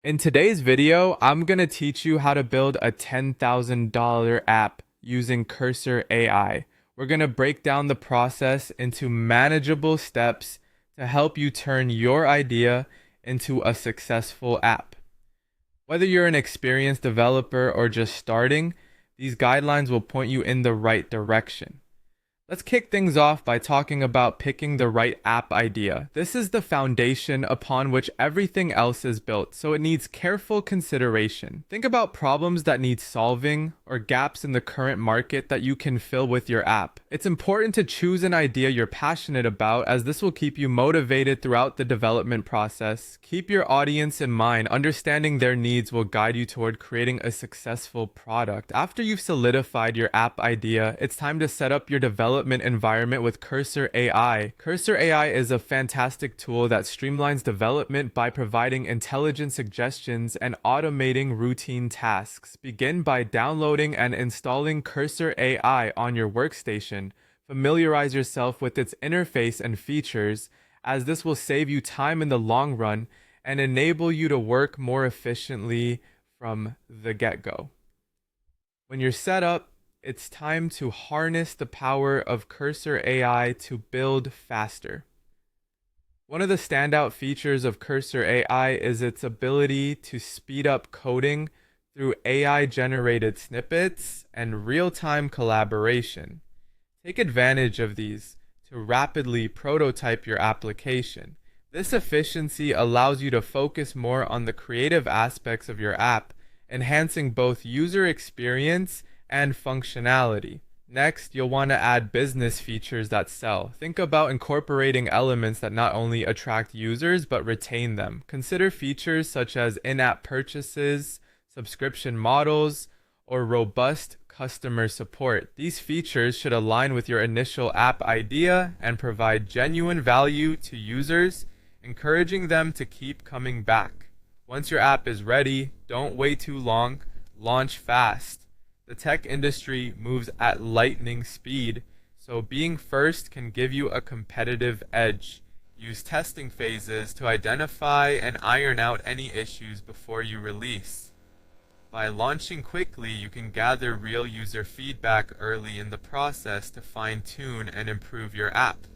In today's video, I'm going to teach you how to build a $10,000 app using Cursor AI. We're going to break down the process into manageable steps to help you turn your idea into a successful app. Whether you're an experienced developer or just starting, these guidelines will point you in the right direction. Let's kick things off by talking about picking the right app idea. This is the foundation upon which everything else is built, so it needs careful consideration. Think about problems that need solving or gaps in the current market that you can fill with your app. It's important to choose an idea you're passionate about, as this will keep you motivated throughout the development process. Keep your audience in mind. Understanding their needs will guide you toward creating a successful product. After you've solidified your app idea, it's time to set up your development environment with Cursor AI. Cursor AI is a fantastic tool that streamlines development by providing intelligent suggestions and automating routine tasks. Begin by downloading and installing Cursor AI on your workstation. Familiarize yourself with its interface and features, as this will save you time in the long run and enable you to work more efficiently from the get-go. When you're set up, it's time to harness the power of Cursor AI to build faster. One of the standout features of Cursor AI is its ability to speed up coding through AI-generated snippets and real-time collaboration. Take advantage of these to rapidly prototype your application. This efficiency allows you to focus more on the creative aspects of your app, enhancing both user experience and functionality. Next, you'll want to add business features that sell. Think about incorporating elements that not only attract users but retain them. Consider features such as in-app purchases, subscription models, or robust customer support. These features should align with your initial app idea and provide genuine value to users, encouraging them to keep coming back. Once your app is ready, don't wait too long. Launch fast. The tech industry moves at lightning speed, so being first can give you a competitive edge. Use testing phases to identify and iron out any issues before you release. By launching quickly, you can gather real user feedback early in the process to fine-tune and improve your app.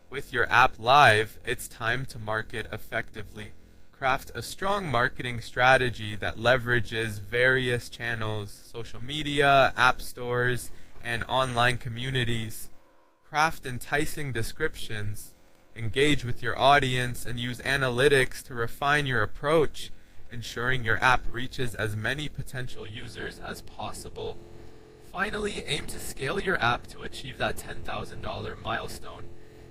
With your app live, it's time to market effectively. Craft a strong marketing strategy that leverages various channels, social media, app stores, and online communities. Craft enticing descriptions, engage with your audience, and use analytics to refine your approach, ensuring your app reaches as many potential users as possible. Finally, aim to scale your app to achieve that $10,000 milestone.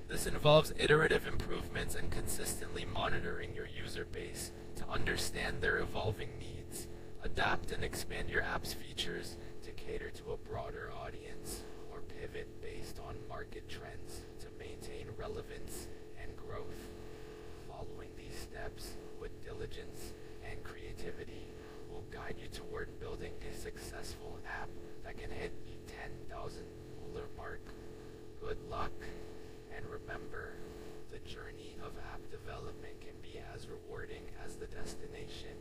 This involves iterative improvements and consistently monitoring your user base to understand their evolving needs. Adapt and expand your app's features to cater to a broader audience, or pivot based on market trends to maintain relevance and growth. Following these steps with diligence and creativity will guide you toward building a successful app that can hit the $10,000 mark. Good luck. And remember, the journey of app development can be as rewarding as the destination.